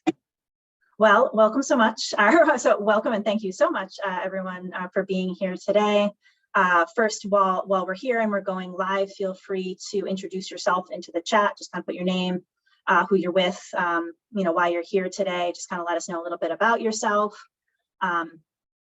right. Well, welcome so much. Welcome and thank you so much, everyone, for being here today. First, while we're here and we're going live, feel free to introduce yourself into the chat. Just kind of put your name, who you're with, why you're here today. Just kind of let us know a little bit about yourself.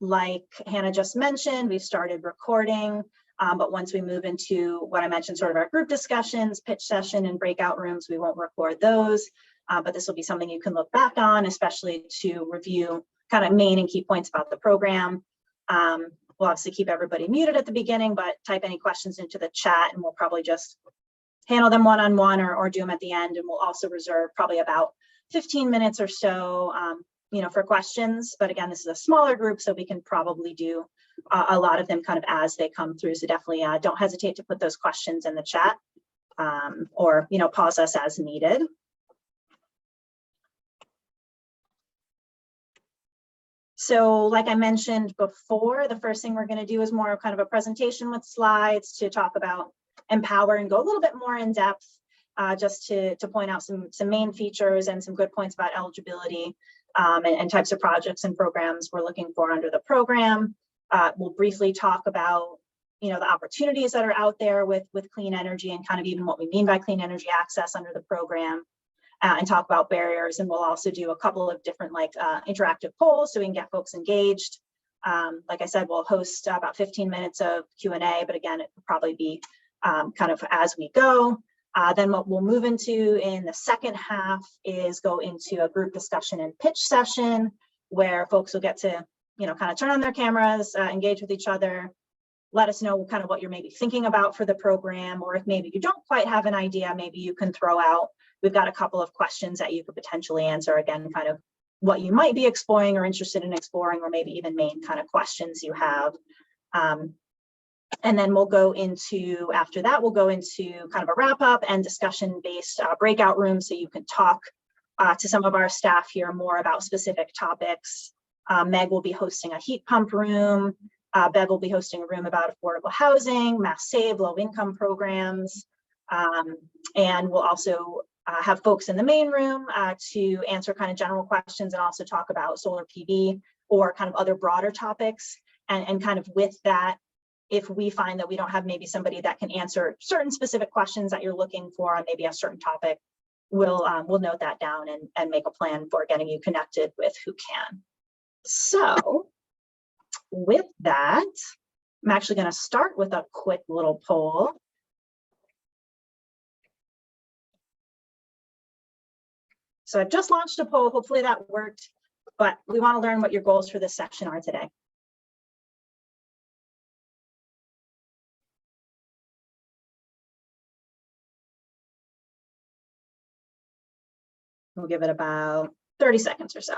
Like Hannah just mentioned, we've started recording, but once we move into what I mentioned, sort of our group discussions, pitch session, and breakout rooms, we won't record those. But this will be something you can look back on, especially to review kind of main and key points about the program. We'll obviously keep everybody muted at the beginning, but type any questions into the chat and we'll probably just handle them one-on-one or do them at the end. And we'll also reserve probably about 15 minutes or so, for questions. But again, this is a smaller group, so we can probably do a lot of them kind of as they come through. So definitely don't hesitate to put those questions in the chat or, pause us as needed. So like I mentioned before, the first thing we're going to do is more of kind of a presentation with slides to talk about EmPower and go a little bit more in depth, just to point out some main features and some good points about eligibility and types of projects and programs we're looking for under the program. We'll briefly talk about the opportunities that are out there with clean energy and kind of even what we mean by clean energy access under the program. And talk about barriers, and we'll also do a couple of different interactive polls so we can get folks engaged. Like I said, we'll host about 15 minutes of Q&A, but again, it will probably be kind of as we go. Then what we'll move into in the second half is go into a group discussion and pitch session where folks will get to kind of turn on their cameras, engage with each other, let us know kind of what you're maybe thinking about for the program, or if maybe you don't quite have an idea, maybe you can throw out. We've got a couple of questions that you could potentially answer, again, kind of what you might be exploring or interested in exploring, or maybe even main kind of questions you have. And then we'll go into, after that, we'll go into kind of a wrap up and discussion based breakout room so you can talk to some of our staff here more about specific topics. Meg will be hosting a heat pump room. Bev will be hosting a room about affordable housing, MASSCEC, low income programs. And we'll also have folks in the main room to answer kind of general questions and also talk about solar PV or kind of other broader topics. And kind of with that, if we find that we don't have maybe somebody that can answer certain specific questions that you're looking for on maybe a certain topic, we'll note that down and make a plan for getting you connected with who can. So with that, I'm actually going to start with a quick little poll. So I've just launched a poll, hopefully that worked, but we want to learn what your goals for this section are today. We'll give it about 30 seconds or so.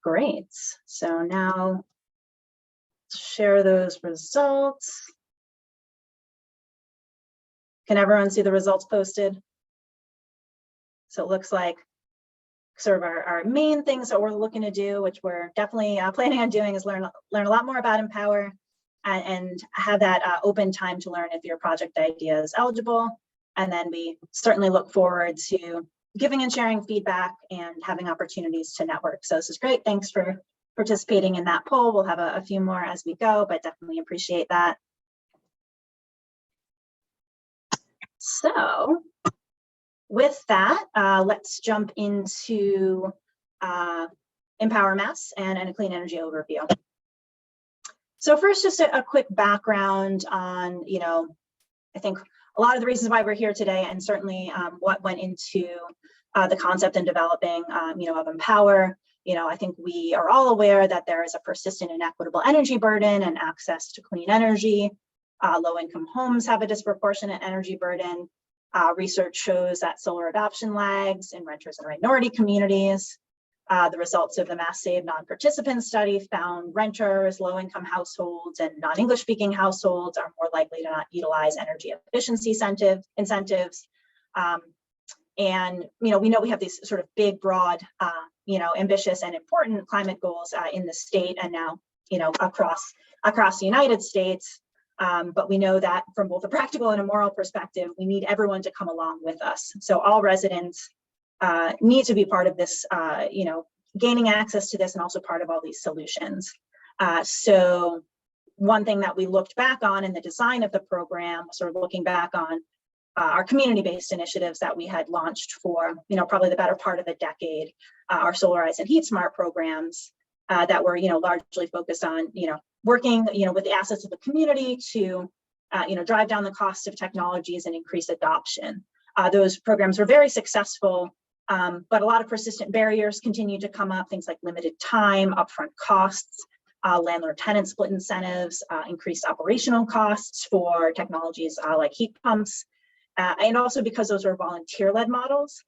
Great. So now share those results. Can everyone see the results posted? So it looks like sort of our main things that we're looking to do, which we're definitely planning on doing, is learn a lot more about EmPower and have that open time to learn if your project idea is eligible. And then we certainly look forward to giving and sharing feedback and having opportunities to network. So this is great. Thanks for participating in that poll. We'll have a few more as we go, but definitely appreciate that. So with that, let's jump into EmPower Mass and a clean energy overview. So first, just a quick background on, I think a lot of the reasons why we're here today, and certainly what went into the concept and developing, of EmPower. I think we are all aware that there is a persistent inequitable energy burden and access to clean energy. Low-income homes have a disproportionate energy burden. Research shows that solar adoption lags in renters and minority communities. The results of the MASSCEC non-participant study found renters, low-income households, and non-English speaking households are more likely to not utilize energy efficiency incentives. And we know we have these sort of big, broad, ambitious and important climate goals in the state and now, across the United States. But we know that from both a practical and a moral perspective, we need everyone to come along with us. So all residents need to be part of this, gaining access to this and also part of all these solutions. So one thing that we looked back on in the design of the program, sort of looking back on our community-based initiatives that we had launched for, probably the better part of a decade, our Solarize and Heat Smart programs that were, largely focused on, working, with the assets of the community to, drive down the cost of technologies and increase adoption. Those programs were very successful, but a lot of persistent barriers continue to come up, things like limited time, upfront costs, landlord-tenant split incentives, increased operational costs for technologies like heat pumps. And also because those are volunteer-led models,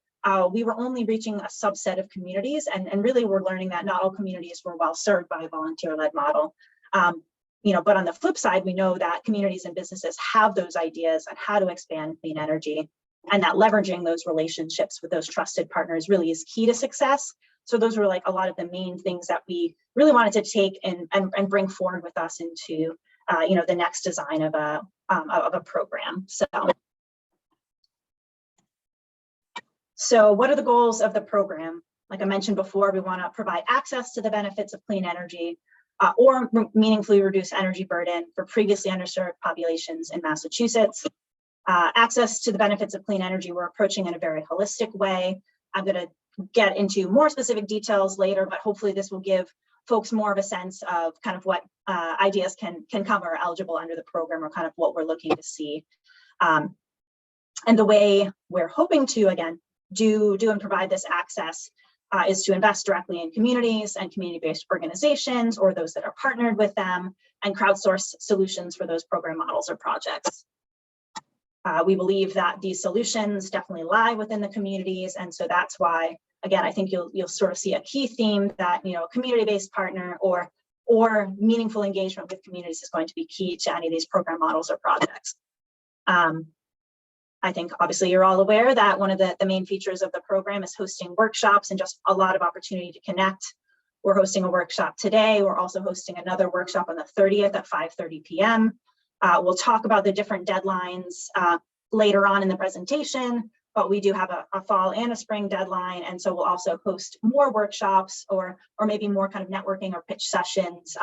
we were only reaching a subset of communities, and really we're learning that not all communities were well served by a volunteer-led model. But on the flip side, we know that communities and businesses have those ideas on how to expand clean energy, and that leveraging those relationships with those trusted partners really is key to success. So those were like a lot of the main things that we really wanted to take and bring forward with us into the next design of a program. So what are the goals of the program? Like I mentioned before, we want to provide access to the benefits of clean energy or meaningfully reduce energy burden for previously underserved populations in Massachusetts. Access to the benefits of clean energy, we're approaching in a very holistic way. I'm going to get into more specific details later, but hopefully this will give folks more of a sense of kind of what ideas can come or are eligible under the program, or kind of what we're looking to see. And the way we're hoping to, again, do and provide this access is to invest directly in communities and community-based organizations or those that are partnered with them, and crowdsource solutions for those program models or projects. We believe that these solutions definitely lie within the communities, and so that's why, again, I think you'll sort of see a key theme that community-based partner or meaningful engagement with communities is going to be key to any of these program models or projects. I think obviously you're all aware that one of the main features of the program is hosting workshops and just a lot of opportunity to connect. We're hosting a workshop today. We're also hosting another workshop on the 30th at 5:30 p.m. We'll talk about the different deadlines later on in the presentation, but we do have a fall and a spring deadline. And so we'll also host more workshops or maybe more kind of networking or pitch sessions,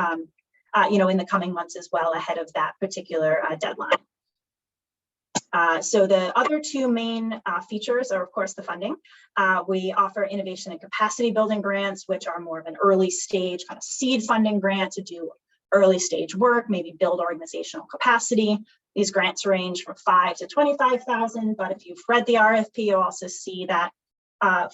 in the coming months as well ahead of that particular deadline. So the other two main features are, of course, the funding. We offer innovation and capacity building grants, which are more of an early stage kind of seed funding grant to do early stage work, maybe build organizational capacity. These grants range from $5,000 to $25,000, but if you've read the RFP, you'll also see that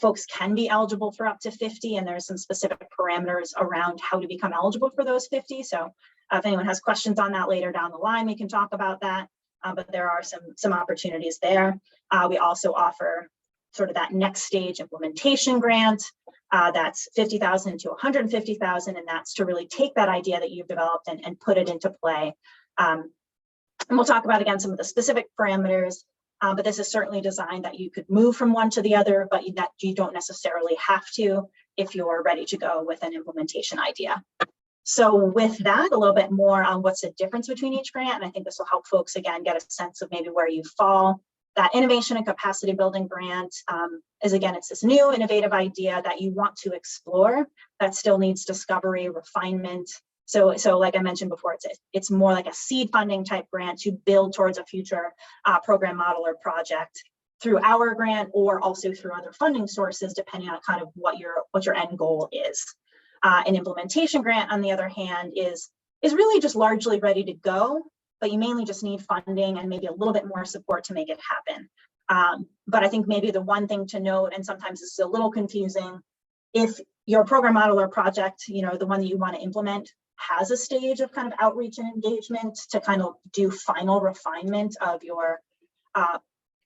folks can be eligible for up to 50, and there's some specific parameters around how to become eligible for those 50. So if anyone has questions on that later down the line, we can talk about that. But there are some opportunities there. We also offer sort of that next stage implementation grant. That's $50,000 to $150,000, and that's to really take that idea that you've developed and put it into play. And we'll talk about, again, some of the specific parameters, but this is certainly designed that you could move from one to the other, but that you don't necessarily have to if you're ready to go with an implementation idea. So with that, a little bit more on what's the difference between each grant, and I think this will help folks, again, get a sense of maybe where you fall. That innovation and capacity building grant is, again, it's this new innovative idea that you want to explore that still needs discovery, refinement. So like I mentioned before, it's more like a seed funding type grant to build towards a future program model or project through our grant, or also through other funding sources, depending on kind of what your end goal is. An implementation grant, on the other hand, is really just largely ready to go. but you mainly just need funding and maybe a little bit more support to make it happen. But I think maybe the one thing to note, and sometimes this is a little confusing, if your program model or project, the one that you want to implement, has a stage of kind of outreach and engagement to kind of do final refinement of your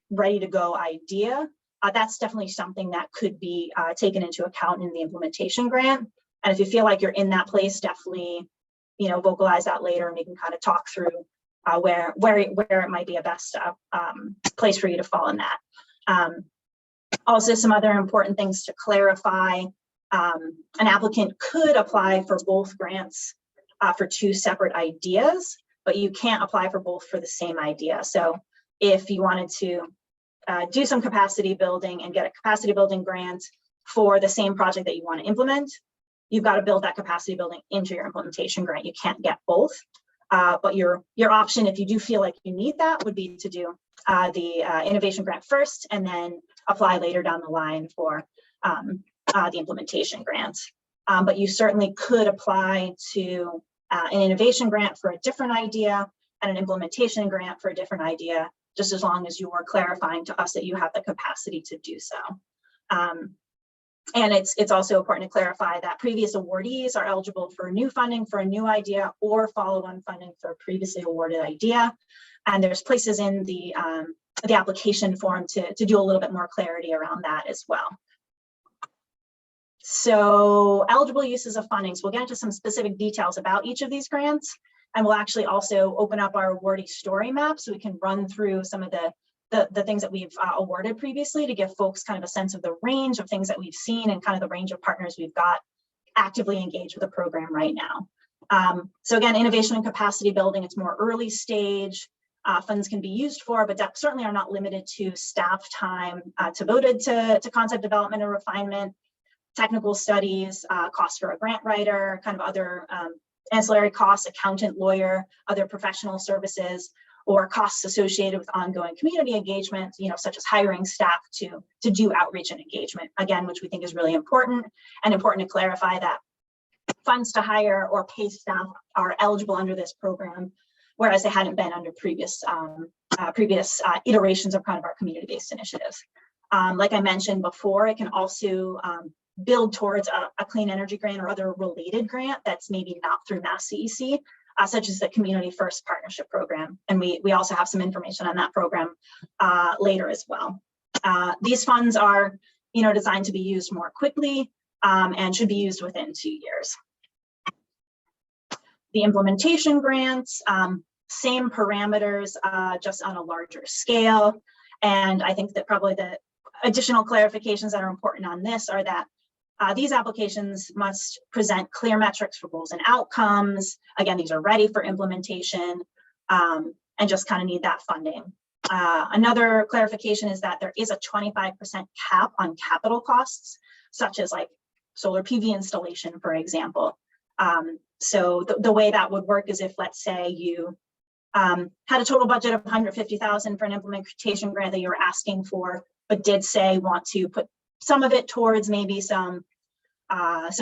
ready to go idea, that's definitely something that could be taken into account in the implementation grant. And if you feel like you're in that place, definitely, vocalize that later, and we can kind of talk through where it might be a best place for you to fall in that. Also, some other important things to clarify. An applicant could apply for both grants for two separate ideas, but you can't apply for both for the same idea. So if you wanted to do some capacity building and get a capacity building grant for the same project that you want to implement, you've got to build that capacity building into your implementation grant. You can't get both. But your option, if you do feel like you need that, would be to do the innovation grant first and then apply later down the line for the implementation grant. But you certainly could apply to an innovation grant for a different idea and an implementation grant for a different idea, just as long as you are clarifying to us that you have the capacity to do so. And it's also important to clarify that previous awardees are eligible for new funding for a new idea or follow-on funding for a previously awarded idea. And there's places in the application form to do a little bit more clarity around that as well. So eligible uses of funding. So we'll get into some specific details about each of these grants, and we'll actually also open up our awardee story map so we can run through some of the things that we've awarded previously to give folks kind of a sense of the range of things that we've seen and kind of the range of partners we've got actively engaged with the program right now. So again, innovation and capacity building, it's more early stage. Funds can be used for, but that certainly are not limited to staff time devoted to concept development and refinement, technical studies, costs for a grant writer, kind of other ancillary costs, accountant, lawyer, other professional services, or costs associated with ongoing community engagement, such as hiring staff to do outreach and engagement, again, which we think is really important, and important to clarify that funds to hire or pay staff are eligible under this program, whereas they hadn't been under previous iterations of kind of our community-based initiatives. Like I mentioned before, it can also build towards a clean energy grant or other related grant that's maybe not through MASSCEC, such as the Community First Partnership Program. And we also have some information on that program later as well. These funds are designed to be used more quickly and should be used within 2 years. The implementation grants, same parameters, just on a larger scale. And I think that probably the additional clarifications that are important on this are that these applications must present clear metrics for goals and outcomes. Again, these are ready for implementation and just kind of need that funding. Another clarification is that there is a 25% cap on capital costs, such as like solar PV installation, for example. So the way that would work is if, let's say, you had a total budget of $150,000 for an implementation grant that you were asking for, but did say want to put some of it towards maybe some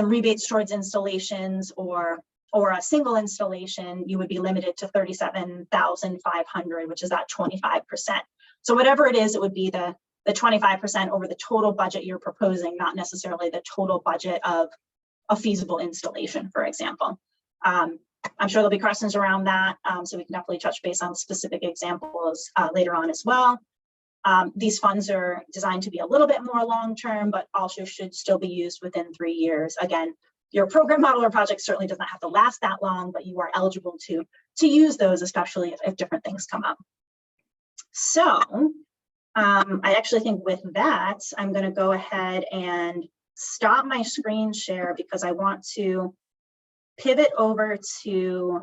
rebates towards installations or a single installation, you would be limited to $37,500, which is that 25%. So whatever it is, it would be the 25% over the total budget you're proposing, not necessarily the total budget of a feasible installation, for example. I'm sure there'll be questions around that, so we can definitely touch base on specific examples later on as well. These funds are designed to be a little bit more long-term, but also should still be used within 3 years. Again, your program model or project certainly does not have to last that long, but you are eligible to use those, especially if different things come up. So I actually think with that, I'm going to go ahead and stop my screen share because I want to pivot over to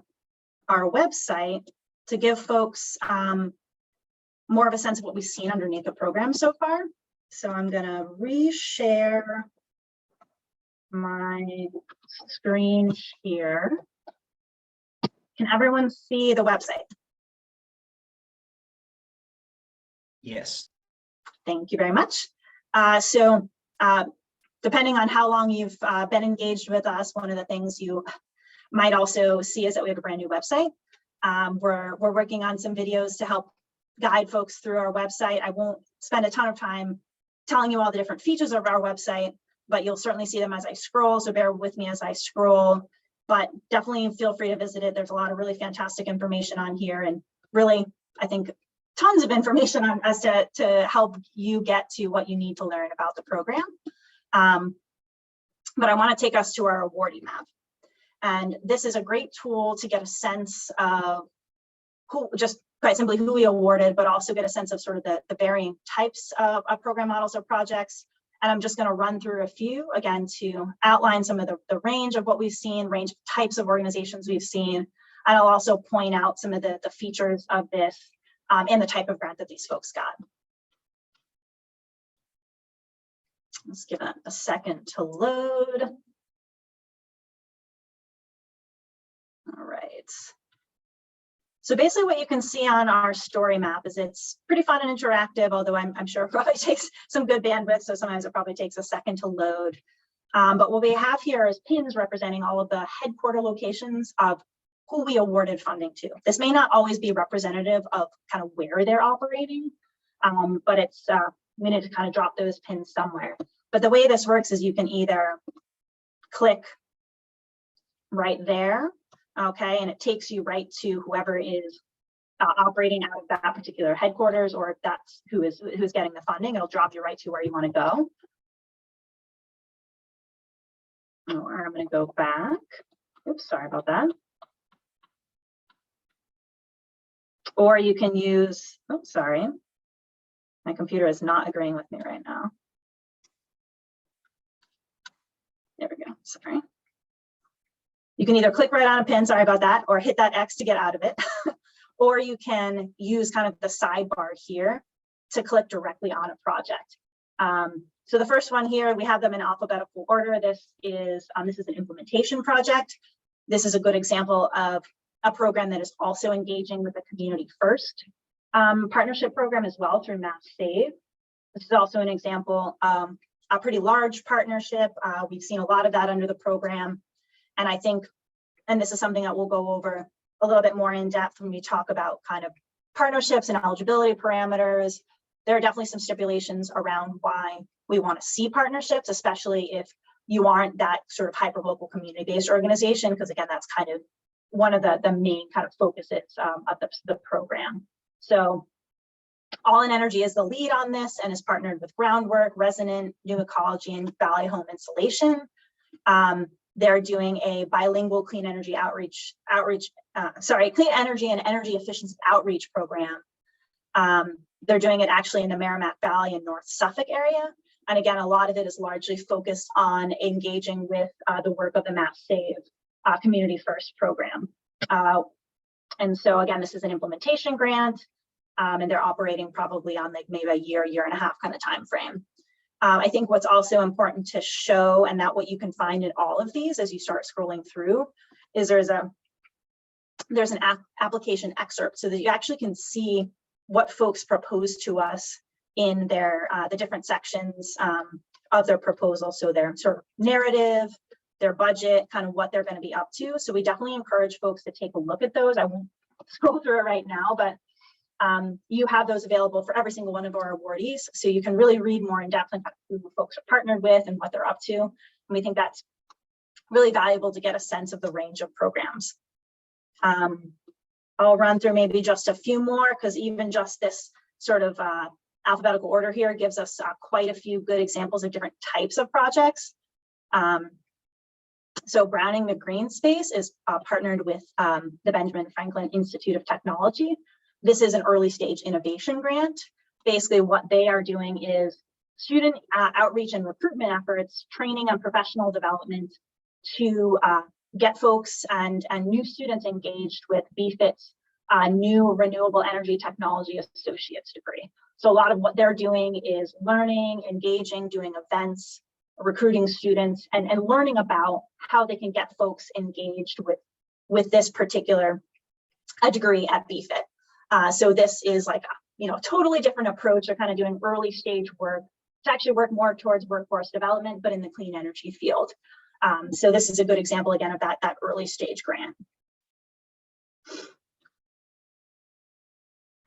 our website to give folks more of a sense of what we've seen underneath the program so far. So I'm going to reshare my screen here. Can everyone see the website? Yes. Thank you very much. Depending on how long you've been engaged with us, one of the things you might also see is that we have a brand new website. We're working on some videos to help guide folks through our website. I won't spend a ton of time telling you all the different features of our website, but you'll certainly see them as I scroll, so bear with me as I scroll, but definitely feel free to visit it. There's a lot of really fantastic information on here, and really, I think, tons of information on as to help you get to what you need to learn about the program. But I want to take us to our awardee map. And this is a great tool to get a sense of who, just quite simply who we awarded, but also get a sense of sort of the varying types of program models or projects. And I'm just going to run through a few, again, to outline some of the range of what we've seen, range of types of organizations we've seen. And I'll also point out some of the features of this and the type of grant that these folks got. Let's give it a second to load. All right. So basically what you can see on our story map is it's pretty fun and interactive, although I'm sure it probably takes some good bandwidth, so sometimes it probably takes a second to load. But what we have here is pins representing all of the headquarter locations of who we awarded funding to. This may not always be representative of kind of where they're operating, but it's we need to kind of drop those pins somewhere. But the way this works is you can either click right there, okay, and it takes you right to whoever is operating out of that particular headquarters, or if that's who's getting the funding, it'll drop you right to where you want to go. Or I'm going to go back. Oops, sorry about that. Or you can use, oops, sorry. My computer is not agreeing with me right now. There we go, sorry. You can either click right on a pin, sorry about that, or hit that X to get out of it. Or you can use kind of the sidebar here to click directly on a project. So the first one here, we have them in alphabetical order. This is an implementation project. This is a good example of a program that is also engaging with the Community First partnership program as well through MASSCEC. This is also an example of a pretty large partnership. We've seen a lot of that under the program. And I think, and this is something that we'll go over a little bit more in depth when we talk about kind of partnerships and eligibility parameters. There are definitely some stipulations around why we want to see partnerships, especially if you aren't that sort of hyper-local community-based organization, because again, that's kind of one of the main kind of focuses of the program. So All in Energy is the lead on this and is partnered with Groundwork, Resonant, New Ecology, and Valley Home Insulation. They're doing a bilingual clean energy clean energy and energy efficiency outreach program. They're doing it actually in the Merrimack Valley and North Suffolk area. And again, a lot of it is largely focused on engaging with the work of the MASSCEC Community First program. And so again, this is an implementation grant, and they're operating probably on like maybe a year and a half kind of time frame. I think what's also important to show, and that what you can find in all of these as you start scrolling through, is there's an application excerpt so that you actually can see what folks proposed to us in their the different sections of their proposal. So their sort of narrative, their budget, kind of what they're going to be up to. So we definitely encourage folks to take a look at those. I won't scroll through it right now, but you have those available for every single one of our awardees. So you can really read more in depth on who folks are partnered with and what they're up to. And we think that's really valuable to get a sense of the range of programs. I'll run through maybe just a few more, because even just this sort of alphabetical order here gives us quite a few good examples of different types of projects. So Browning the Green Space is partnered with the Benjamin Franklin Institute of Technology. This is an early stage innovation grant. Basically what they are doing is student outreach and recruitment efforts, training and professional development to get folks and new students engaged with BFIT's new Renewable Energy Technology Associate's degree. So a lot of what they're doing is learning, engaging, doing events, recruiting students, and learning about how they can get folks engaged with this particular degree at BFIT. So this is like a totally different approach. They're kind of doing early stage work to actually work more towards workforce development, but in the clean energy field. So this is a good example again of that early stage grant.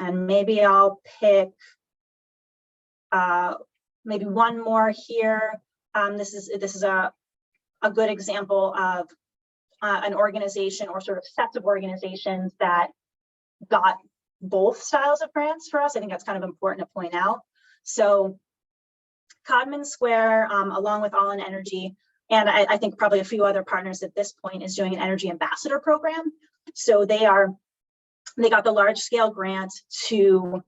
And maybe I'll pick maybe one more here. This is a good example of an organization or sort of sets of organizations that got both styles of grants for us. I think that's kind of important to point out. So Codman Square, along with All in Energy, and I think probably a few other partners at this point, is doing an energy ambassador program. So they got the large scale grant to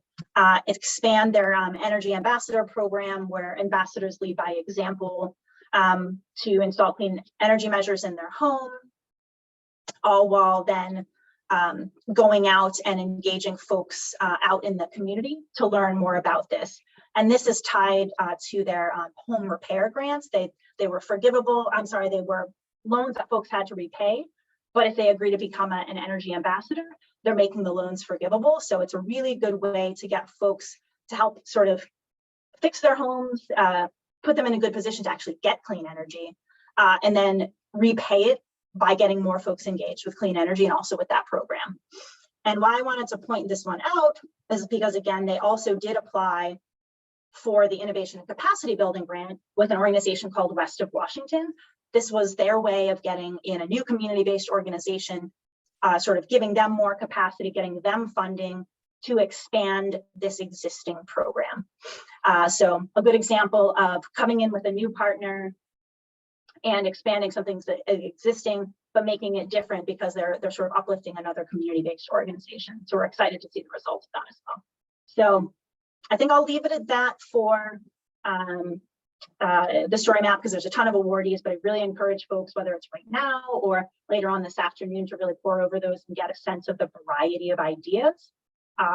expand their energy ambassador program, where ambassadors lead by example, to install clean energy measures in their home, all while then going out and engaging folks out in the community to learn more about this. And this is tied to their home repair grants. They were forgivable. I'm sorry, they were loans that folks had to repay, but if they agree to become an energy ambassador, they're making the loans forgivable. So it's a really good way to get folks to help sort of fix their homes, put them in a good position to actually get clean energy, and then repay it by getting more folks engaged with clean energy and also with that program. And why I wanted to point this one out is because, again, they also did apply for the Innovation and Capacity Building Grant with an organization called West of Washington. This was their way of getting in a new community-based organization, sort of giving them more capacity, getting them funding to expand this existing program. So a good example of coming in with a new partner and expanding something that's existing, but making it different because they're sort of uplifting another community-based organization. So we're excited to see the results of that as well. So I think I'll leave it at that for the story map, because there's a ton of awardees, but I really encourage folks, whether it's right now or later on this afternoon, to really pour over those and get a sense of the variety of ideas.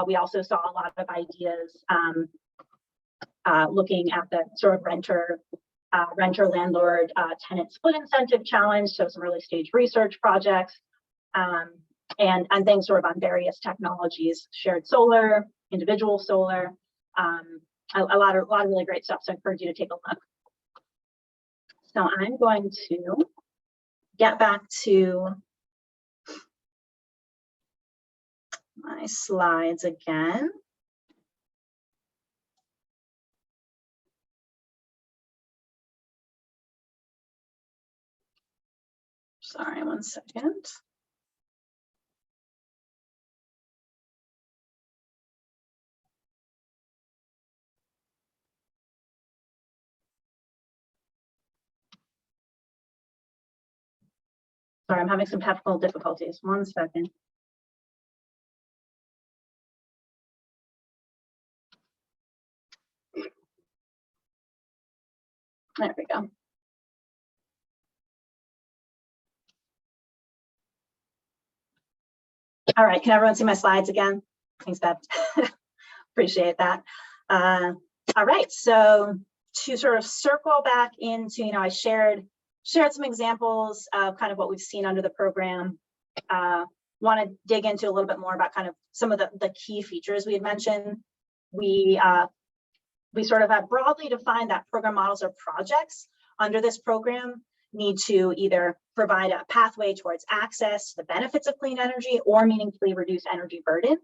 We also saw a lot of ideas looking at the sort of renter landlord tenant split incentive challenge, so some early stage research projects, and things sort of on various technologies, shared solar, individual solar, a lot of really great stuff. So I encourage you to take a look. So I'm going to get back to my slides again. Sorry, one second. Sorry, I'm having some technical difficulties. One second. There we go. All right, can everyone see my slides again? Thanks, Deb. Appreciate that. All right, so to sort of circle back into, I shared some examples of kind of what we've seen under the program. Want to dig into a little bit more about kind of some of the key features we had mentioned. We sort of have broadly defined that program models or projects under this program need to either provide a pathway towards access to the benefits of clean energy or meaningfully reduce energy burden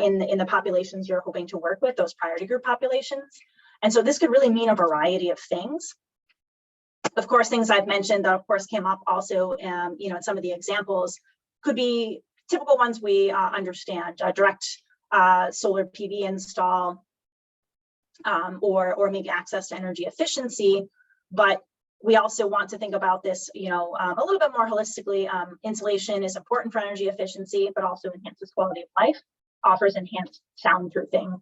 in the populations you're hoping to work with, those priority group populations. And so this could really mean a variety of things. Of course, things I've mentioned that of course came up also, in some of the examples could be typical ones we understand, direct solar PV install, or maybe access to energy efficiency. But we also want to think about this, a little bit more holistically. Insulation is important for energy efficiency, but also enhances quality of life, offers enhanced soundproofing.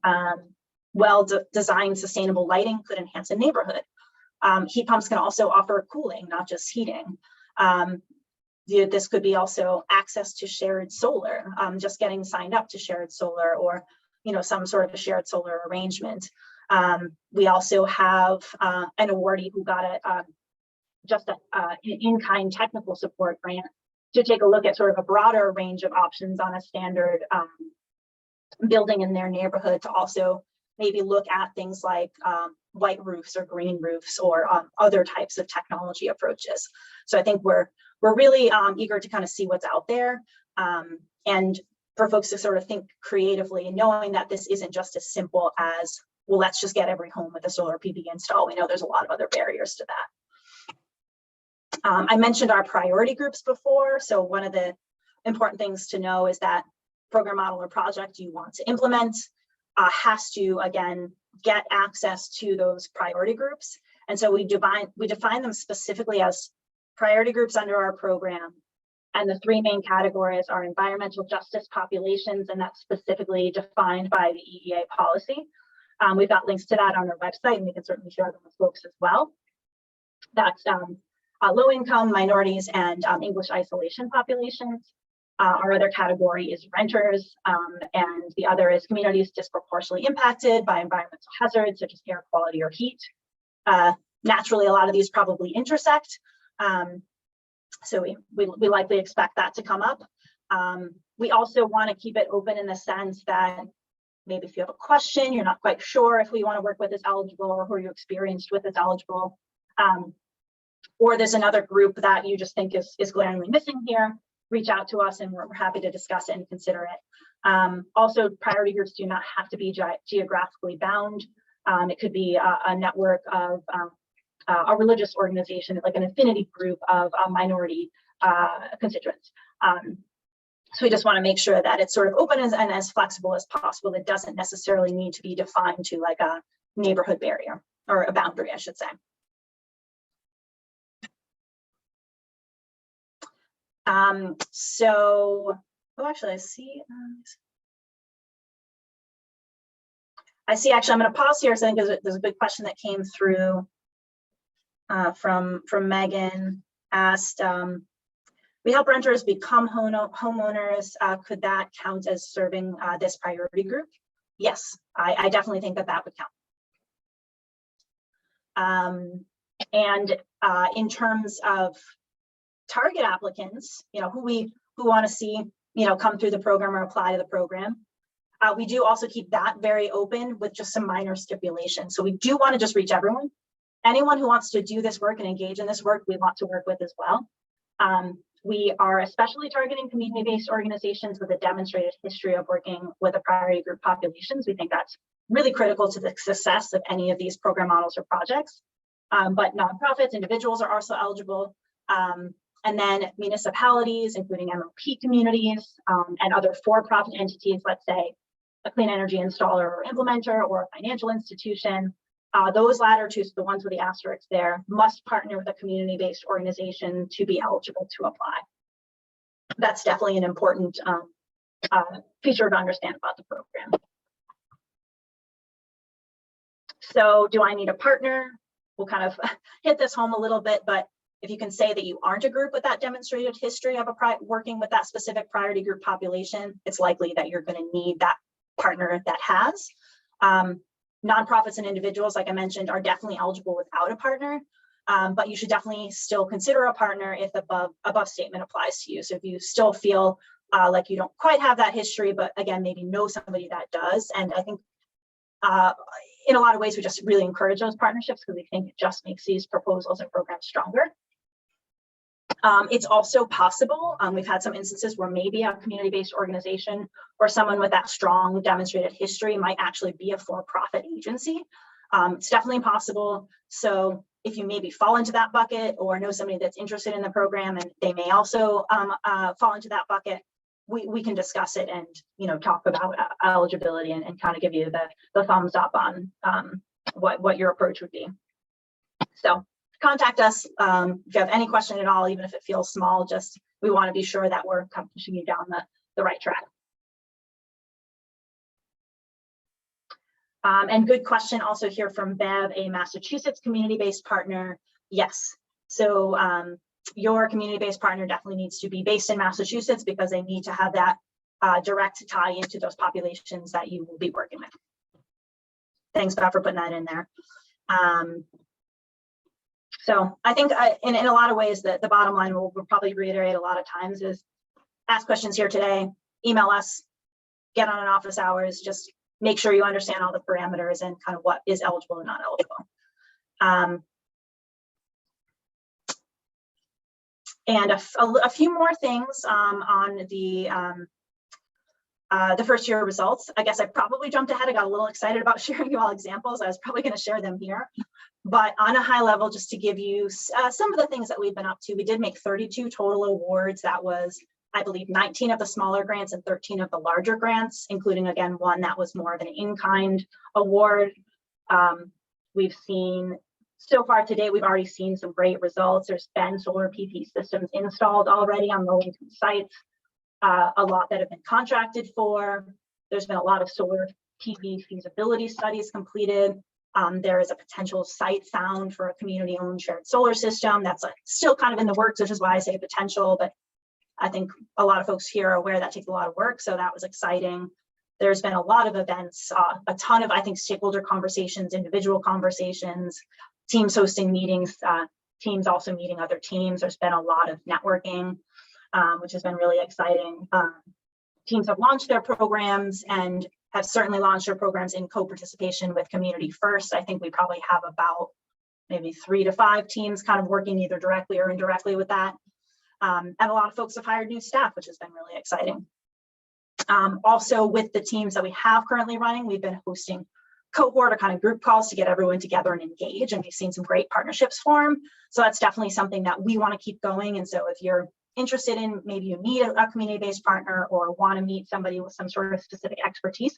Well-designed sustainable lighting could enhance a neighborhood. Heat pumps can also offer cooling, not just heating. This could be also access to shared solar, just getting signed up to shared solar, or some sort of a shared solar arrangement. We also have an awardee who got an in-kind technical support grant to take a look at sort of a broader range of options on a standard building in their neighborhood, to also maybe look at things like white roofs or green roofs, or other types of technology approaches. So I think we're really eager to kind of see what's out there. And for folks to sort of think creatively, and knowing that this isn't just as simple as, well, let's just get every home with a solar PV install. We know there's a lot of other barriers to that. I mentioned our priority groups before. So one of the important things to know is that program model or project you want to implement has to, again, get access to those priority groups. And so we define them specifically as priority groups under our program. And the three main categories are environmental justice populations, and that's specifically defined by the EEA policy. We've got links to that on our website, and we can certainly share them with folks as well. That's low income, minorities, and English isolation populations. Our other category is renters, and the other is communities disproportionately impacted by environmental hazards such as air quality or heat. Naturally, a lot of these probably intersect, so we likely expect that to come up. We also want to keep it open in the sense that maybe if you have a question, you're not quite sure if who you want to work with is eligible or who you experienced with is eligible, or there's another group that you just think is glaringly missing here, reach out to us and we're happy to discuss it and consider it. Also, priority groups do not have to be geographically bound. It could be a network of a religious organization, like an affinity group of minority constituents. So we just want to make sure that it's sort of open and as flexible as possible. It doesn't necessarily need to be defined to like a neighborhood barrier or a boundary, I should say. So, oh, actually, I see actually, I'm going to pause here. So I think there's a big question that came through from Megan. Asked, we help renters become homeowners. Could that count as serving this priority group? Yes, I definitely think that would count. And in terms of target applicants, who want to see, come through the program or apply to the program, we do also keep that very open with just some minor stipulations. So we do want to just reach everyone. Anyone who wants to do this work and engage in this work, we want to work with as well. We are especially targeting community-based organizations with a demonstrated history of working with a priority group populations. We think that's really critical to the success of any of these program models or projects. But nonprofits, individuals are also eligible. And then municipalities, including MLP communities, and other for-profit entities, let's say a clean energy installer or implementer or a financial institution. Those latter two, so the ones with the asterisks there, must partner with a community-based organization to be eligible to apply. That's definitely an important feature to understand about the program. So do I need a partner? We'll kind of hit this home a little bit, but if you can say that you aren't a group with that demonstrated history of working with that specific priority group population, it's likely that you're going to need that partner that has. Nonprofits and individuals, like I mentioned, are definitely eligible without a partner, but you should definitely still consider a partner if the above statement applies to you. So if you still feel like you don't quite have that history, but again, maybe know somebody that does. And I think in a lot of ways, we just really encourage those partnerships because we think it just makes these proposals and programs stronger. It's also possible, we've had some instances where maybe a community-based organization or someone with that strong demonstrated history might actually be a for-profit agency. It's definitely possible. So if you maybe fall into that bucket or know somebody that's interested in the program and they may also fall into that bucket, we can discuss it and talk about eligibility and kind of give you the thumbs up on what your approach would be. So contact us if you have any question at all, even if it feels small. Just we want to be sure that we're kind of pushing you down the right track. And good question also here from Bev, a Massachusetts community-based partner. Yes, so your community-based partner definitely needs to be based in Massachusetts because they need to have that direct tie into those populations that you will be working with. Thanks, Bev, for putting that in there. So I think in a lot of ways that the bottom line we'll probably reiterate a lot of times is ask questions here today, email us, get on an office hours, just make sure you understand all the parameters and kind of what is eligible and not eligible. And a few more things on the The first year results, I guess I probably jumped ahead. I got a little excited about sharing you all examples. I was probably going to share them here. But on a high level, just to give you some of the things that we've been up to, we did make 32 total awards. That was, I believe, 19 of the smaller grants and 13 of the larger grants, including, again, one that was more of an in-kind award. We've seen, so far today, we've already seen some great results. There's been solar PV systems installed already on low-income sites, a lot that have been contracted for. There's been a lot of solar PV feasibility studies completed. There is a potential site found for a community-owned shared solar system that's still kind of in the works, which is why I say potential, but I think a lot of folks here are aware that takes a lot of work, so that was exciting. There's been a lot of events, a ton of, I think, stakeholder conversations, individual conversations, teams hosting meetings, teams also meeting other teams. There's been a lot of networking, which has been really exciting. Teams have launched their programs and have certainly launched their programs in co-participation with Community First. I think we probably have about maybe 3 to 5 teams kind of working either directly or indirectly with that. And a lot of folks have hired new staff, which has been really exciting. Also, with the teams that we have currently running, we've been hosting cohort or kind of group calls to get everyone together and engage, and we've seen some great partnerships form. So that's definitely something that we want to keep going. And so if you're interested in, maybe you need a community-based partner or want to meet somebody with some sort of specific expertise,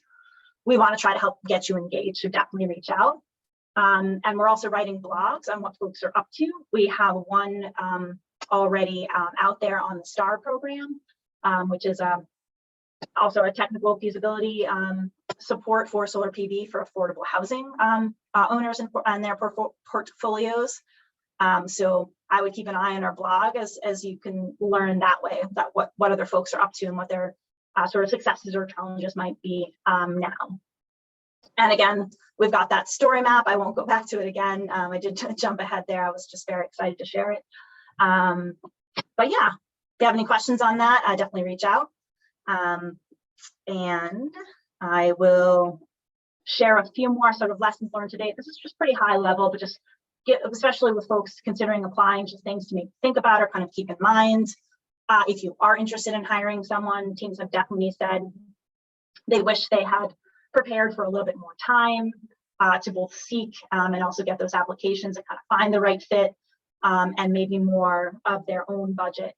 we want to try to help get you engaged, so definitely reach out. And we're also writing blogs on what folks are up to. We have one already out there on the STAR program, which is also a technical feasibility support for solar PV for affordable housing owners and their portfolios. So I would keep an eye on our blog as you can learn that way that what other folks are up to and what their sort of successes or challenges might be now. And again, we've got that story map. I won't go back to it again. I did jump ahead there. I was just very excited to share it. But yeah, if you have any questions on that, definitely reach out. And I will share a few more sort of lessons learned today. This is just pretty high level, but just especially with folks considering applying, just things to maybe think about or kind of keep in mind. If you are interested in hiring someone, teams have definitely said they wish they had prepared for a little bit more time to both seek and also get those applications and kind of find the right fit, and maybe more of their own budget,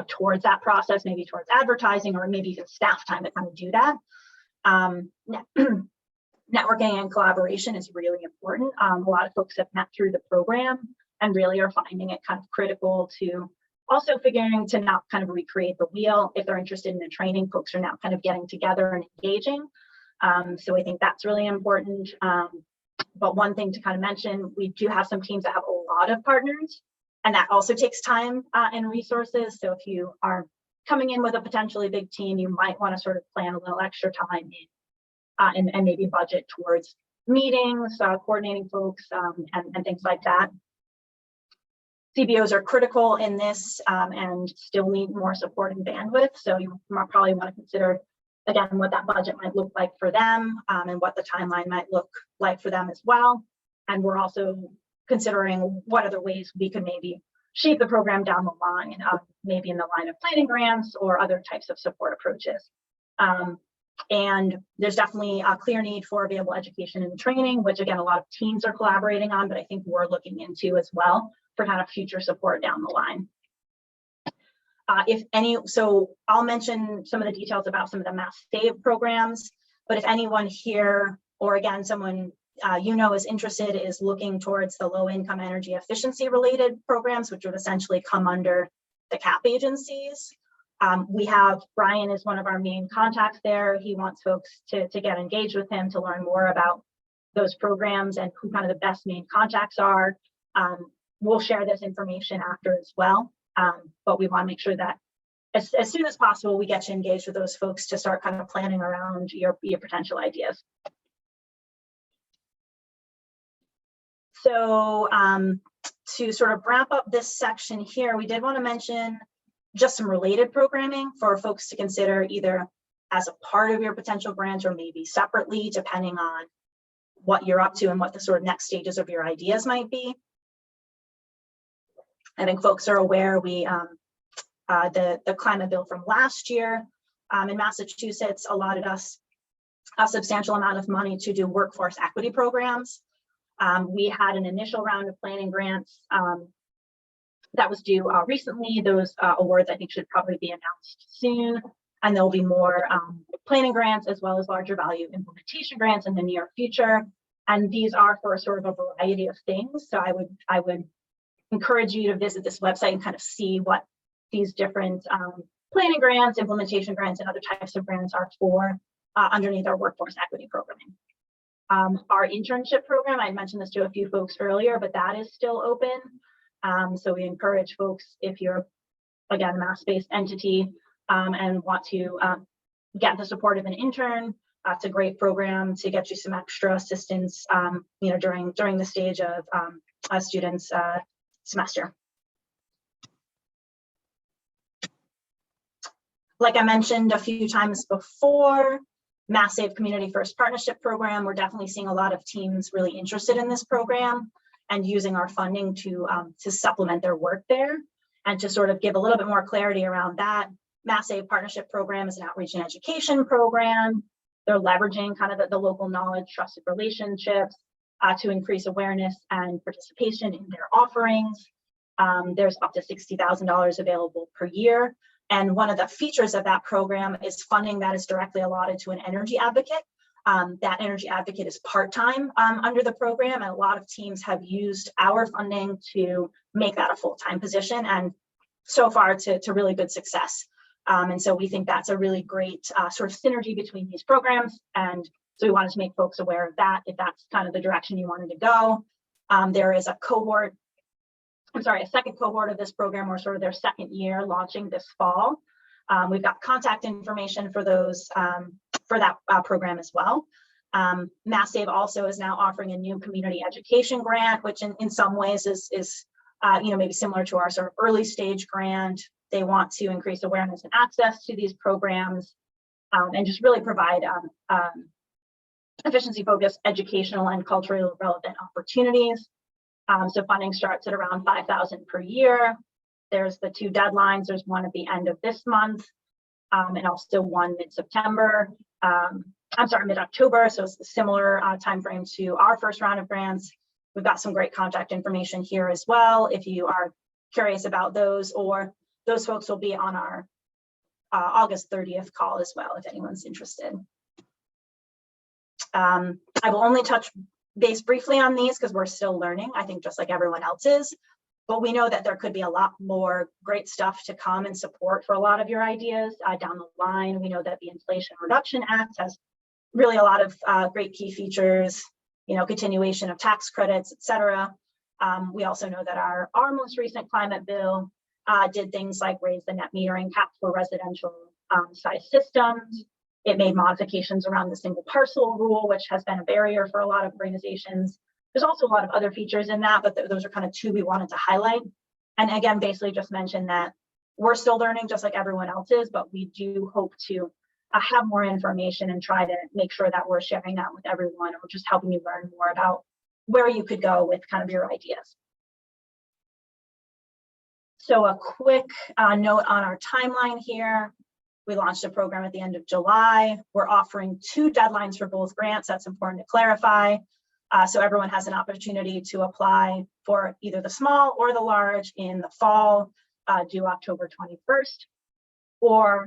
towards that process, maybe towards advertising or maybe even staff time to kind of do that. Networking and collaboration is really important. A lot of folks have met through the program and really are finding it kind of critical to also figuring to not kind of recreate the wheel. If they're interested in the training, folks are now kind of getting together and engaging. So I think that's really important. But one thing to kind of mention, we do have some teams that have a lot of partners, and that also takes time and resources. So if you are coming in with a potentially big team, you might want to sort of plan a little extra time in, and maybe budget towards meetings, coordinating folks, and things like that. CBOs are critical in this and still need more support and bandwidth. So you probably want to consider, again, what that budget might look like for them and what the timeline might look like for them as well. And we're also considering what other ways we can maybe shape the program down the line, maybe in the line of planning grants or other types of support approaches. And there's definitely a clear need for available education and training, which again, a lot of teams are collaborating on, but I think we're looking into as well for kind of future support down the line. So I'll mention some of the details about some of the MASSCEC programs, but if anyone here, or again, someone is interested, is looking towards the low income energy efficiency related programs, which would essentially come under the CAP agencies. We have, Brian is one of our main contacts there. He wants folks to get engaged with him to learn more about those programs and who kind of the best main contacts are. We'll share this information after as well. But we want to make sure that as soon as possible, we get you engaged with those folks to start kind of planning around your potential ideas. So to sort of wrap up this section here, we did want to mention just some related programming for folks to consider either as a part of your potential grant or maybe separately, depending on what you're up to and what the sort of next stages of your ideas might be. I think folks are aware the climate bill from last year in Massachusetts allotted us a substantial amount of money to do workforce equity programs. We had an initial round of planning grants that was due recently. Those awards I think should probably be announced soon, and there'll be more planning grants as well as larger value implementation grants in the near future. And these are for sort of a variety of things. So I would encourage you to visit this website and kind of see what these different planning grants, implementation grants, and other types of grants are for underneath our workforce equity programming. Our internship program, I mentioned this to a few folks earlier, but that is still open. So we encourage folks, if you're, again, a Mass-based entity and want to get the support of an intern, it's a great program to get you some extra assistance, you know, during the stage of a student's semester. Like I mentioned a few times before, MassSave Community First Partnership Program, we're definitely seeing a lot of teams really interested in this program and using our funding to supplement their work there. And to sort of give a little bit more clarity around that, MassSave Partnership Program is an outreach and education program. They're leveraging kind of the local knowledge, trusted relationships to increase awareness and participation in their offerings. There's up to $60,000 available per year. And one of the features of that program is funding that is directly allotted to an energy advocate. That energy advocate is part-time under the program, and a lot of teams have used our funding to make that a full-time position, and so far to really good success. And so we think that's a really great sort of synergy between these programs, and so we wanted to make folks aware of that if that's kind of the direction you wanted to go. There is a second cohort of this program, or sort of their second year, launching this fall. We've got contact information for those for that program as well. MassSave also is now offering a new community education grant, which in some ways is you know, maybe similar to our sort of early stage grant. They want to increase awareness and access to these programs and just really provide efficiency-focused educational and culturally relevant opportunities. So funding starts at around $5,000 per year. There's the two deadlines. There's one at the end of this month and also one mid-September. I'm sorry, mid-October. So it's a similar timeframe to our first round of grants. We've got some great contact information here as well if you are curious about those, or those folks will be on our August 30th call as well if anyone's interested. I will only touch base briefly on these because we're still learning, I think, just like everyone else is. But we know that there could be a lot more great stuff to come and support for a lot of your ideas down the line. We know that the Inflation Reduction Act has really a lot of great key features, you know, continuation of tax credits, et cetera. We also know that our most recent climate bill did things like raise the net metering cap for residential size systems. It made modifications around the single parcel rule, which has been a barrier for a lot of organizations. There's also a lot of other features in that, but those are kind of two we wanted to highlight. And again, basically just mention that we're still learning just like everyone else is, but we do hope to have more information and try to make sure that we're sharing that with everyone, or just helping you learn more about where you could go with kind of your ideas. So a quick note on our timeline here. We launched a program at the end of July. We're offering 2 deadlines for both grants. That's important to clarify. So everyone has an opportunity to apply for either the small or the large in the fall, due October 21st, or,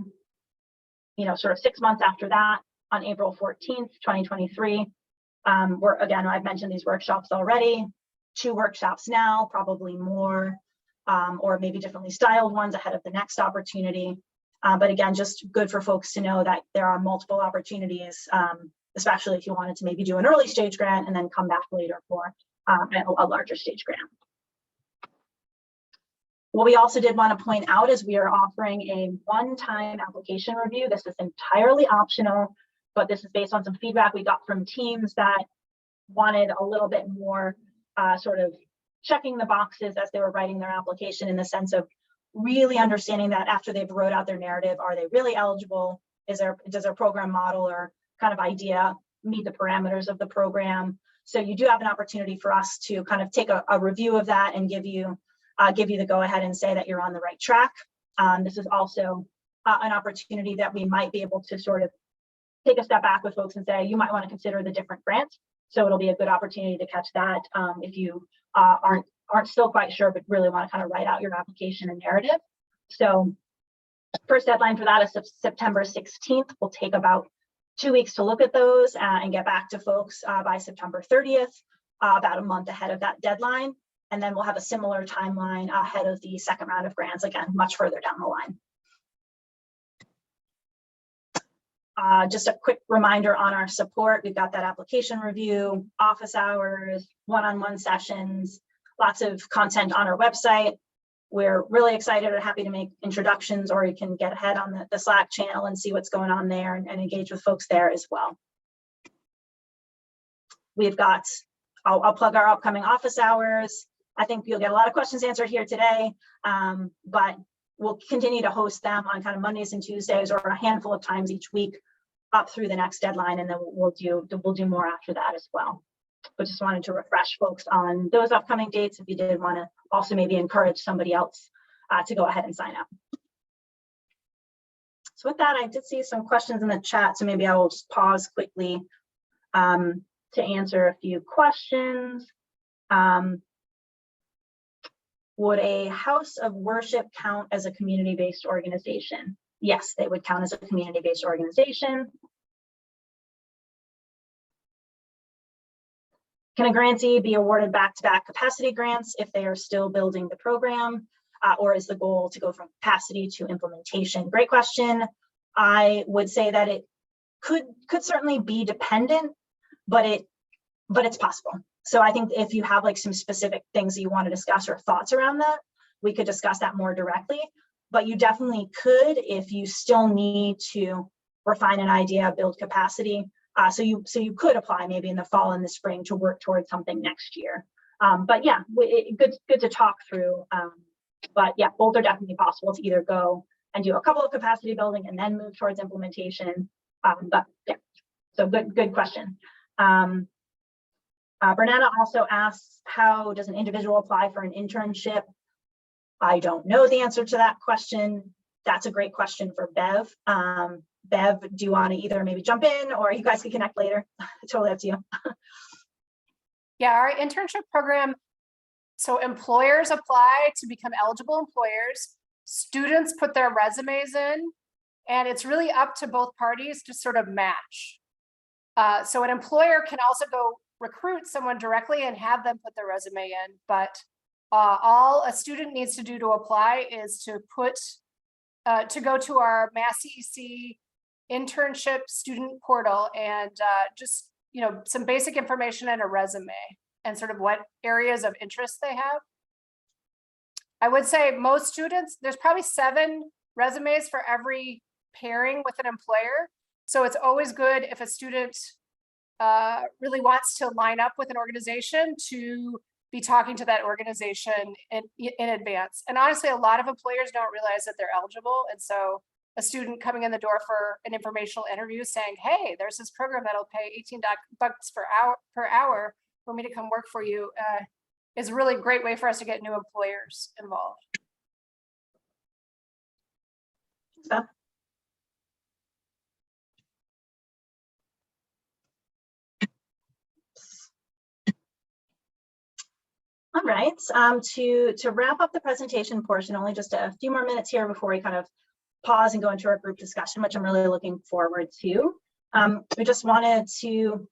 you know, sort of 6 months after that on April 14th, 2023. Again, I've mentioned these workshops already, 2 workshops now, probably more, or maybe differently styled ones ahead of the next opportunity. But again, just good for folks to know that there are multiple opportunities, especially if you wanted to maybe do an early stage grant and then come back later for a larger stage grant. What we also did want to point out is we are offering a one-time application review. This is entirely optional, but this is based on some feedback we got from teams that wanted a little bit more sort of checking the boxes as they were writing their application, in the sense of really understanding that after they've wrote out their narrative, are they really eligible? Does their program model or kind of idea meet the parameters of the program? So you do have an opportunity for us to kind of take a review of that and give you the go ahead and say that you're on the right track. This is also an opportunity that we might be able to sort of take a step back with folks and say, you might want to consider the different grants. So it'll be a good opportunity to catch that if you aren't still quite sure, but really want to kind of write out your application and narrative. So first deadline for that is September 16th. We'll take about 2 weeks to look at those and get back to folks by September 30th, about a month ahead of that deadline. And then we'll have a similar timeline ahead of the second round of grants, again, much further down the line. Just a quick reminder on our support. We've got that application review, office hours, one-on-one sessions, lots of content on our website. We're really excited and happy to make introductions, or you can get ahead on the Slack channel and see what's going on there and engage with folks there as well. We've got, I'll plug our upcoming office hours. I think you'll get a lot of questions answered here today, but we'll continue to host them on kind of Mondays and Tuesdays, or a handful of times each week up through the next deadline, and then we'll do more after that as well. But just wanted to refresh folks on those upcoming dates if you did want to also maybe encourage somebody else to go ahead and sign up. So with that, I did see some questions in the chat, so maybe I will just pause quickly to answer a few questions. Would a house of worship count as a community-based organization? Yes, they would count as a community-based organization. Can a grantee be awarded back-to-back capacity grants if they are still building the program, or is the goal to go from capacity to implementation? Great question. I would say that it could certainly be dependent, but it's possible. So I think if you have like some specific things that you want to discuss or thoughts around that, we could discuss that more directly. But you definitely could if you still need to refine an idea, build capacity. So you could apply maybe in the fall and the spring to work towards something next year. But yeah, good to talk through. But yeah, both are definitely possible to either go and do a couple of capacity building and then move towards implementation. But yeah, so good question. Bernana also asks, how does an individual apply for an internship? I don't know the answer to that question. That's a great question for Bev. Bev, do you want to either maybe jump in, or you guys can connect later? Totally up to you. Yeah, our internship program, so employers apply to become eligible employers. Students put their resumes in, and it's really up to both parties to sort of match. So an employer can also go recruit someone directly and have them put their resume in, but all a student needs to do to apply is to go to our MASSCEC internship student portal and just, some basic information and a resume and sort of what areas of interest they have. I would say most students, there's probably 7 resumes for every pairing with an employer. So it's always good if a student really wants to line up with an organization to be talking to that organization in advance. And honestly, a lot of employers don't realize that they're eligible. And so a student coming in the door for an informational interview saying, hey, there's this program that'll pay $18 per hour for me to come work for you is a really great way for us to get new employers involved. All right, to wrap up the presentation portion, only just a few more minutes here before we kind of pause and go into our group discussion, which I'm really looking forward to. We just wanted to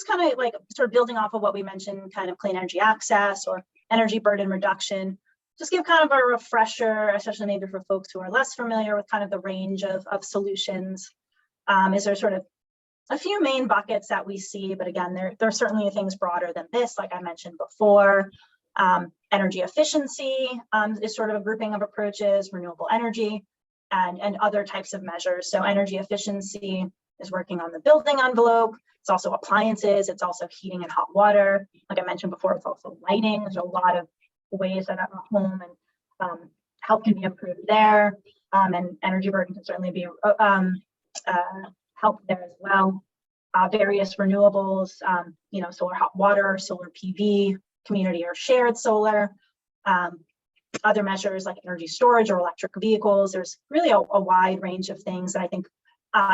kind of like sort of building off of what we mentioned, kind of clean energy access or energy burden reduction, just give kind of a refresher, especially maybe for folks who are less familiar with kind of the range of solutions. Is there sort of a few main buckets that we see, but again, there are certainly things broader than this, like I mentioned before. Energy efficiency is sort of a grouping of approaches, renewable energy, and other types of measures. So energy efficiency is working on the building envelope. It's also appliances. It's also heating and hot water. Like I mentioned before, it's also lighting. There's a lot of ways that a home and help can be improved there. And energy burden can certainly be helped there as well. Various renewables, solar hot water, solar PV, community or shared solar. other measures like energy storage or electric vehicles. There's really a wide range of things that I think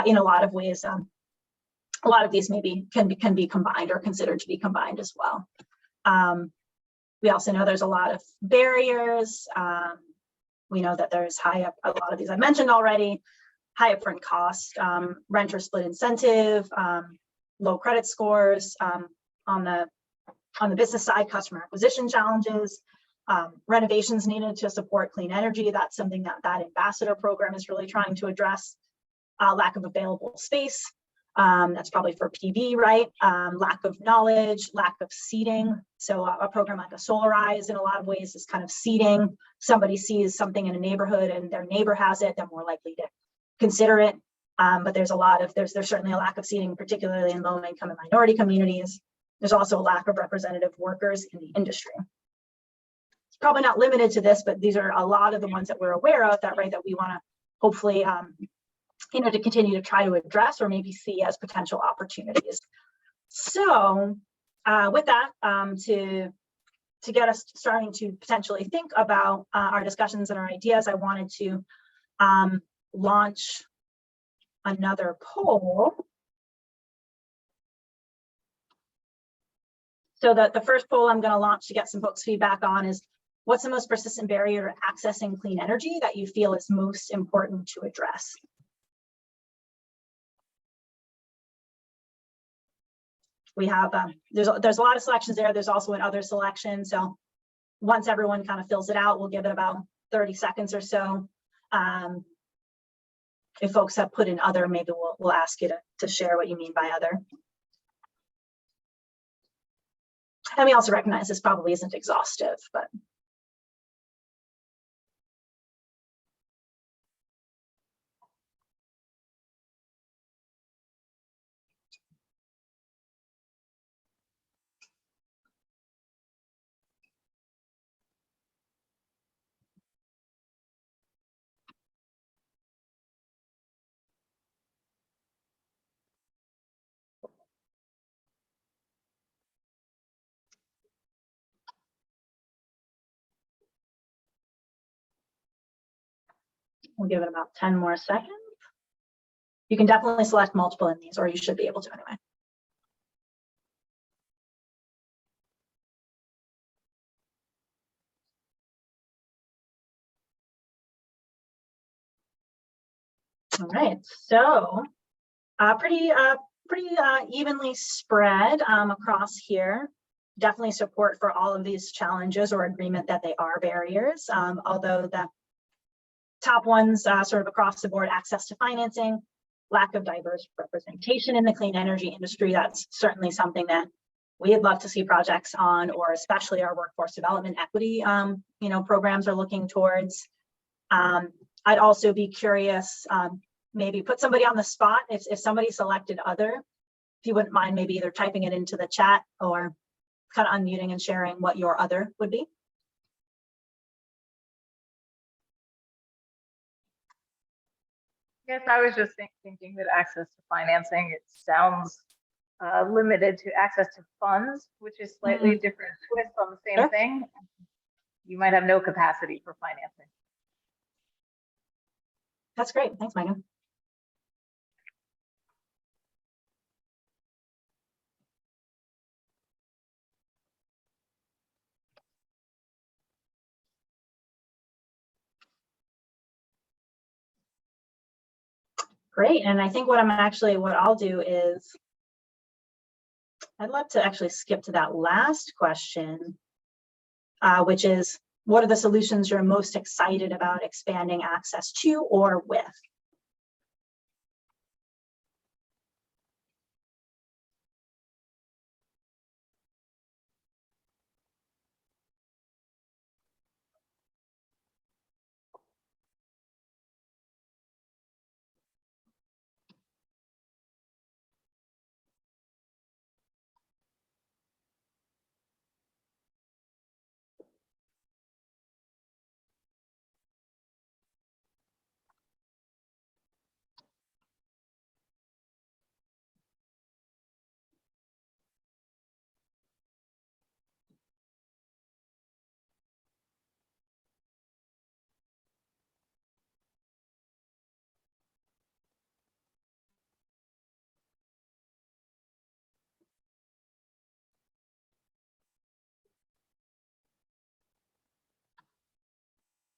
in a lot of ways, a lot of these maybe can be combined or considered to be combined as well. We also know there's a lot of barriers. We know that there's a lot of these I mentioned already, high upfront cost, renter split incentive, low credit scores, on the business side, customer acquisition challenges, renovations needed to support clean energy. That's something that ambassador program is really trying to address. Lack of available space. That's probably for PV, right? Lack of knowledge, lack of seeding. So a program like a Solarize in a lot of ways is kind of seeding. Somebody sees something in a neighborhood and their neighbor has it, they're more likely to consider it. But there's certainly a lack of seeding, particularly in low income and minority communities. There's also a lack of representative workers in the industry. It's probably not limited to this, but these are a lot of the ones that we're aware of that we want to hopefully to continue to try to address or maybe see as potential opportunities. So with that, to get us starting to potentially think about our discussions and our ideas, I wanted to launch another poll. So that the first poll I'm going to launch to get some folks' feedback on is, what's the most persistent barrier to accessing clean energy that you feel is most important to address? We have, there's a lot of selections there. There's also another selection. So once everyone kind of fills it out, we'll give it about 30 seconds or so. If folks have put in other, maybe we'll ask you to share what you mean by other. And we also recognize this probably isn't exhaustive, but. We'll give it about 10 more seconds. You can definitely select multiple in these, or you should be able to anyway. All right, so pretty evenly spread across here. Definitely support for all of these challenges or agreement that they are barriers, although the top ones sort of across the board: access to financing, lack of diverse representation in the clean energy industry. That's certainly something that we'd love to see projects on, or especially our workforce development equity programs are looking towards. I'd also be curious, maybe put somebody on the spot. If somebody selected other, if you wouldn't mind maybe either typing it into the chat or kind of unmuting and sharing what your other would be. Yes, I was just thinking that access to financing, it sounds limited to access to funds, which is slightly different twist on the same thing. You might have no capacity for financing. That's great. Thanks, Megan. Great. And I think what I'll do is, I'd love to actually skip to that last question, which is, what are the solutions you're most excited about expanding access to or with?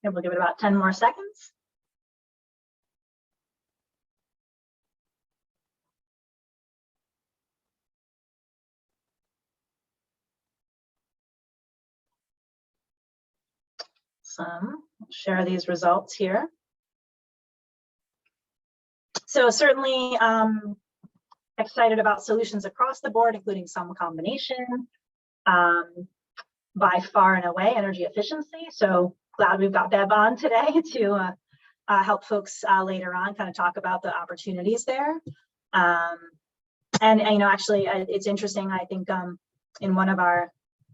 And we'll give it about 10 more seconds. Share these results here. So certainly excited about solutions across the board, including some combination. By far and away, energy efficiency. So glad we've got Deb on today to help folks later on kind of talk about the opportunities there. And you know, actually, it's interesting. I think in one of our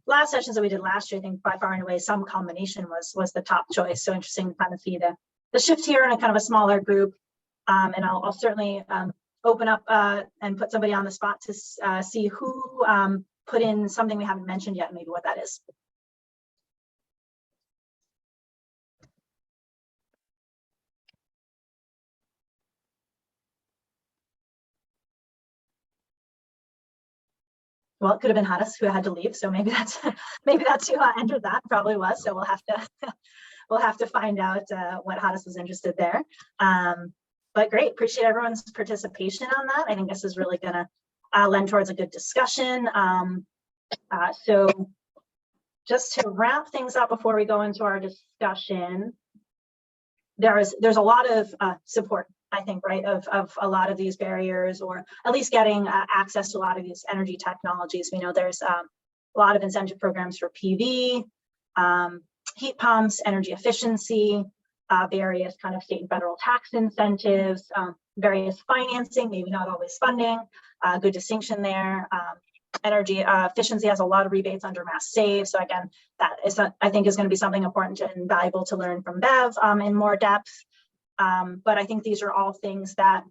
last sessions that we did last year, I think by far and away, some combination was the top choice. So interesting to kind of see the shift here in a kind of a smaller group. And I'll certainly open up and put somebody on the spot to see who put in something we haven't mentioned yet, maybe what that is. Well, it could have been Hadis who had to leave, so maybe that's who entered that. Probably was. So we'll have to find out what Hadis was interested there. But great, appreciate everyone's participation on that. I think this is really going to lend towards a good discussion. So just to wrap things up before we go into our discussion, there's a lot of support, I think, right, of a lot of these barriers, or at least getting access to a lot of these energy technologies. We know there's a lot of incentive programs for PV, heat pumps, energy efficiency, various kind of state and federal tax incentives, various financing, maybe not always funding, good distinction there. Energy efficiency has a lot of rebates under MASSCEC. So again, that is, I think, is going to be something important and valuable to learn from Bev in more depth. But I think these are all things that,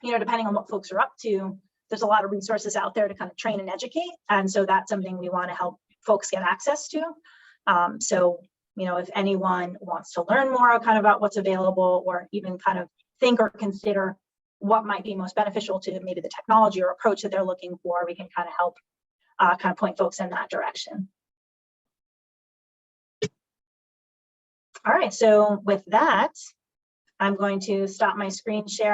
you know, depending on what folks are up to, there's a lot of resources out there to kind of train and educate. And so that's something we want to help folks get access to. So, you know, if anyone wants to learn more kind of about what's available, or even kind of think or consider what might be most beneficial to maybe the technology or approach that they're looking for, we can kind of help kind of point folks in that direction. All right, so with that, I'm going to stop my screen share.